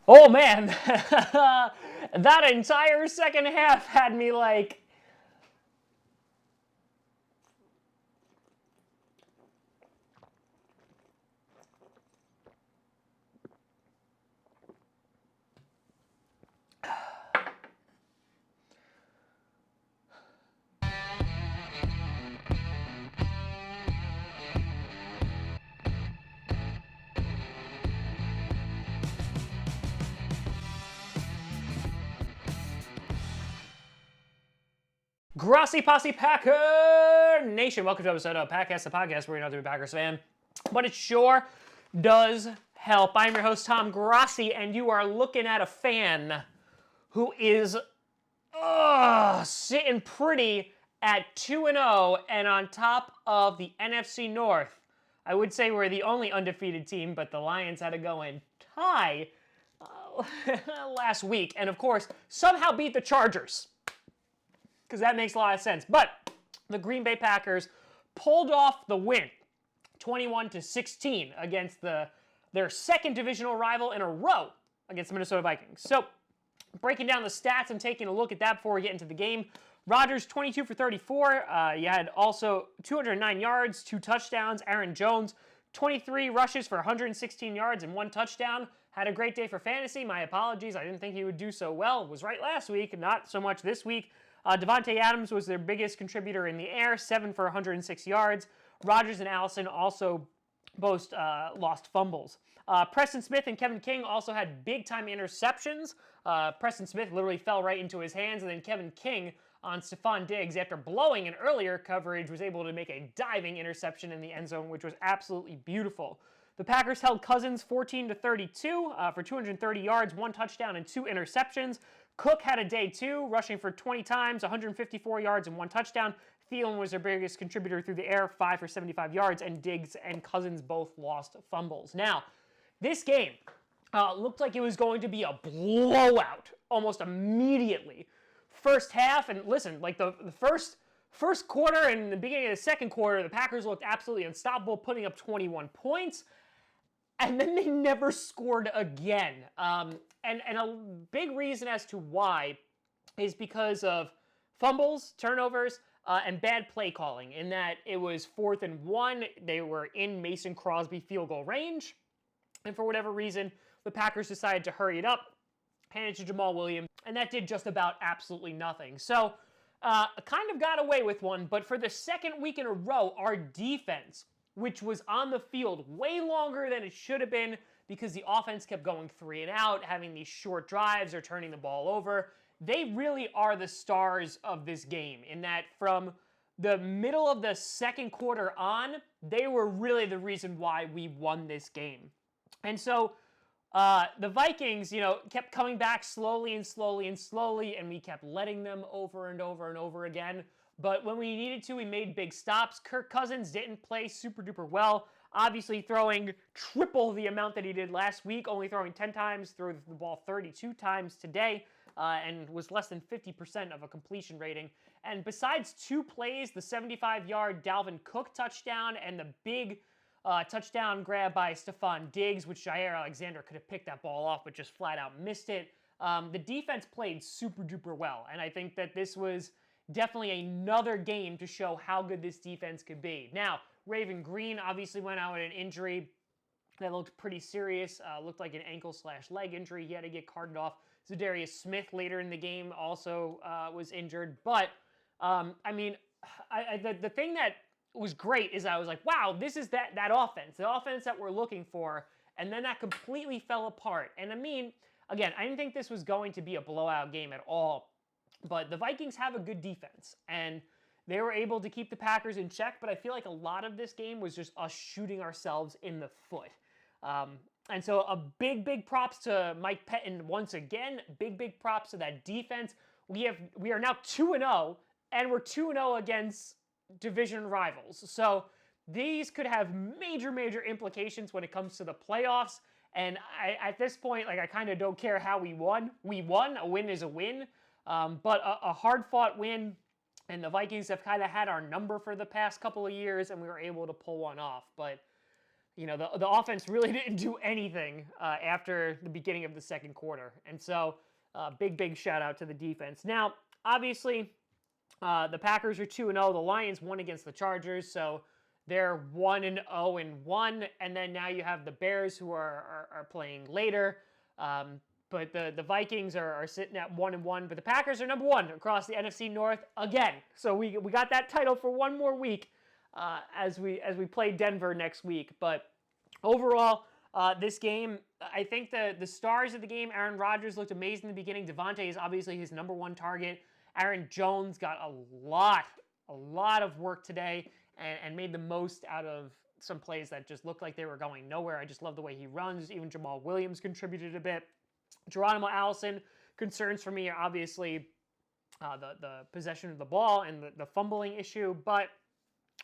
Oh man, that entire second half had me like, Grossi Posse Packer Nation. Welcome to episode of Packcast, the podcast where you're not to be a Packers fan, but it sure does help. I'm your host, Tom Grossi, and you are looking at a fan who is sitting pretty at 2-0 and on top of the NFC North. I would say we're the only undefeated team, but the Lions had to go and tie last week, and of course, somehow beat the Chargers, because that makes a lot of sense. But the Green Bay Packers pulled off the win, 21-16, against their second divisional rival in a row against the Minnesota Vikings. So, breaking down the stats and taking a look at that before we get into the game. Rodgers, 22 for 34. You had also 209 yards, 2 touchdowns. Aaron Jones, 23 rushes for 116 yards and 1 touchdown. Had a great day for fantasy. My apologies. I didn't think he would do so well. Was right last week, not so much this week. Devontae Adams was their biggest contributor in the air, 7 for 106 yards. Rodgers and Allison also both lost fumbles. Preston Smith and Kevin King also had big-time interceptions. Preston Smith literally fell right into his hands, and then Kevin King on Stephon Diggs, after blowing an earlier coverage, was able to make a diving interception in the end zone, which was absolutely beautiful. The Packers held Cousins 14-32 for 230 yards, 1 touchdown, and 2 interceptions. Cook had a day too, rushing for 20 times, 154 yards, and 1 touchdown. Thielen was their biggest contributor through the air, 5 for 75 yards, and Diggs and Cousins both lost fumbles. Now, this game looked like it was going to be a blowout almost immediately. First half, and listen, like the first quarter and the beginning of the second quarter, the Packers looked absolutely unstoppable, putting up 21 points. And then they never scored again. And a big reason as to why is because of fumbles, turnovers, and bad play calling, in that it was 4th and 1. They were in Mason Crosby field goal range. And for whatever reason, the Packers decided to hurry it up, hand it to Jamal Williams, and that did just about absolutely nothing. So, kind of got away with one, but for the second week in a row, our defense, which was on the field way longer than it should have been because the offense kept going 3 and out, having these short drives or turning the ball over. They really are the stars of this game, in that from the middle of the second quarter on, they were really the reason why we won this game. And so the Vikings, kept coming back slowly and slowly and slowly, and we kept letting them over and over and over again. But when we needed to, we made big stops. Kirk Cousins didn't play super duper well. Obviously throwing triple the amount that he did last week, only throwing 10 times, threw the ball 32 times today, and was less than 50% of a completion rating. And besides 2 plays, the 75-yard Dalvin Cook touchdown and the big touchdown grab by Stephon Diggs, which Jair Alexander could have picked that ball off but just flat out missed it, the defense played super duper well. And I think that this was definitely another game to show how good this defense could be. Now, Raven Green obviously went out with an injury that looked pretty serious. Looked like an ankle/leg injury. He had to get carted off. Zadarius Smith later in the game also was injured. But, the thing that was great is I was like, wow, this is that offense. The offense that we're looking for. And then that completely fell apart. And again, I didn't think this was going to be a blowout game at all. But the Vikings have a good defense, and they were able to keep the Packers in check, but I feel like a lot of this game was just us shooting ourselves in the foot. And so a big props to Mike Pettin once again. Big props to that defense. We are now 2-0, and we're 2-0 against division rivals. So these could have major implications when it comes to the playoffs. And at this point, I kind of don't care how we won. We won. A win is a win. But a hard-fought win, and the Vikings have kind of had our number for the past couple of years, and we were able to pull one off. But the offense really didn't do anything after the beginning of the second quarter. And so big shout out to the defense. Now, obviously, the Packers are 2-0. The Lions won against the Chargers, so they're 1-0-1. And then now you have the Bears who are playing later. But the Vikings are sitting at 1-1. But the Packers are number 1 across the NFC North again. So we got that title for one more week as we play Denver next week. But overall, this game, I think the stars of the game, Aaron Rodgers looked amazing in the beginning. Devontae is obviously his number 1 target. Aaron Jones got a lot of work today and made the most out of some plays that just looked like they were going nowhere. I just love the way he runs. Even Jamal Williams contributed a bit. Geronimo Allison, concerns for me are obviously the possession of the ball and the fumbling issue, but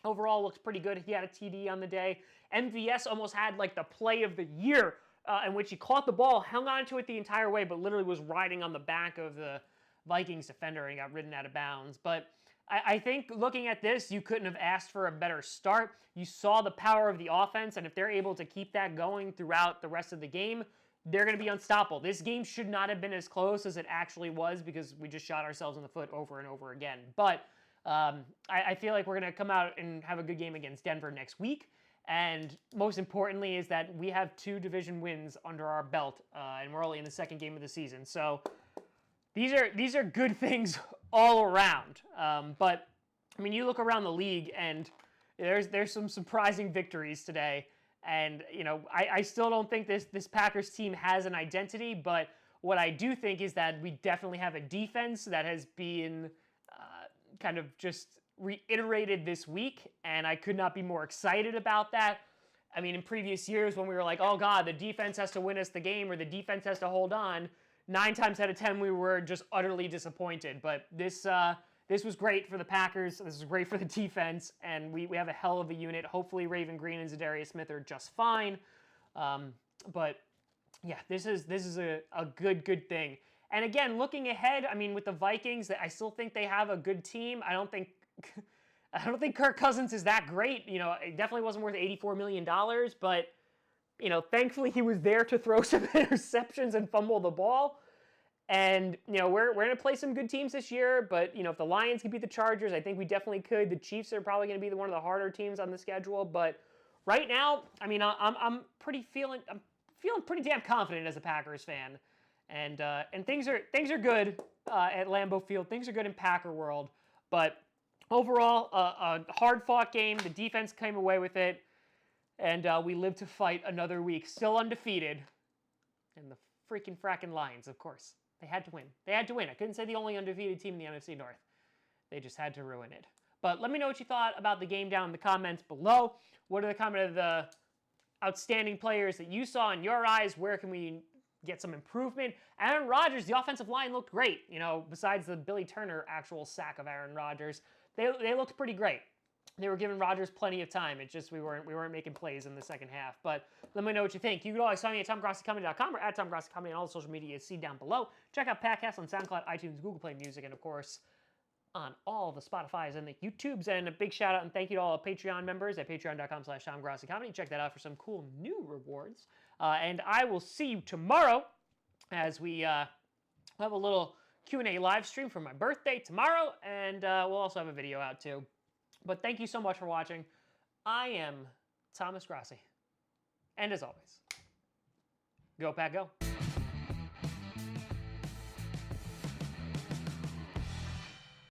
overall looks pretty good. He had a TD on the day. MVS almost had like the play of the year in which he caught the ball, hung on to it the entire way, but literally was riding on the back of the Vikings defender and got ridden out of bounds. But I think looking at this, you couldn't have asked for a better start. You saw the power of the offense, and if they're able to keep that going throughout the rest of the game, they're going to be unstoppable. This game should not have been as close as it actually was because we just shot ourselves in the foot over and over again. But I feel like we're going to come out and have a good game against Denver next week. And most importantly is that we have 2 division wins under our belt, and we're only in the second game of the season. So these are good things all around. But I mean, you look around the league, and there's some surprising victories today. And I still don't think this Packers team has an identity. But what I do think is that we definitely have a defense that has been kind of just reiterated this week, and I could not be more excited about that. I mean, in previous years when we were like, oh God, the defense has to win us the game or the defense has to hold on, 9 times out of 10 we were just utterly disappointed. But this was great for the Packers. This is great for the defense, and we have a hell of a unit. Hopefully Raven Green and Zadarius Smith are just fine. But yeah, this is a good thing. And again, looking ahead, I mean, with the Vikings, I still think they have a good team. I don't think Kirk Cousins is that great. It definitely wasn't worth $84 million, but thankfully he was there to throw some interceptions and fumble the ball. And we're going to play some good teams this year, but if the Lions could beat the Chargers, I think we definitely could. The Chiefs are probably going to be one of the harder teams on the schedule, but right now, I mean, I'm feeling pretty damn confident as a Packers fan. And things are good at Lambeau Field. Things are good in Packer world. But overall, a hard-fought game. The defense came away with it. And we live to fight another week. Still undefeated. And the freaking fracking Lions, of course. They had to win. They had to win. I couldn't say the only undefeated team in the NFC North. They just had to ruin it. But let me know what you thought about the game down in the comments below. What are the comment of the outstanding players that you saw in your eyes? Where can we get some improvement? Aaron Rodgers, the offensive line looked great. Besides the Billy Turner actual sack of Aaron Rodgers, they looked pretty great. They were giving Rodgers plenty of time. It's just we weren't making plays in the second half. But let me know what you think. You can always find me at TomGrossiComedy.com or at TomGrossiComedy on all the social media you see down below. Check out podcasts on SoundCloud, iTunes, Google Play Music, and of course on all the Spotifys and the YouTubes. And a big shout out and thank you to all the Patreon members at patreon.com/TomGrossiComedy. Check that out for some cool new rewards. And I will see you tomorrow as we have a little Q&A live stream for my birthday tomorrow. And we'll also have a video out too. But thank you so much for watching. I am Thomas Grossi. And as always, go Pack Go.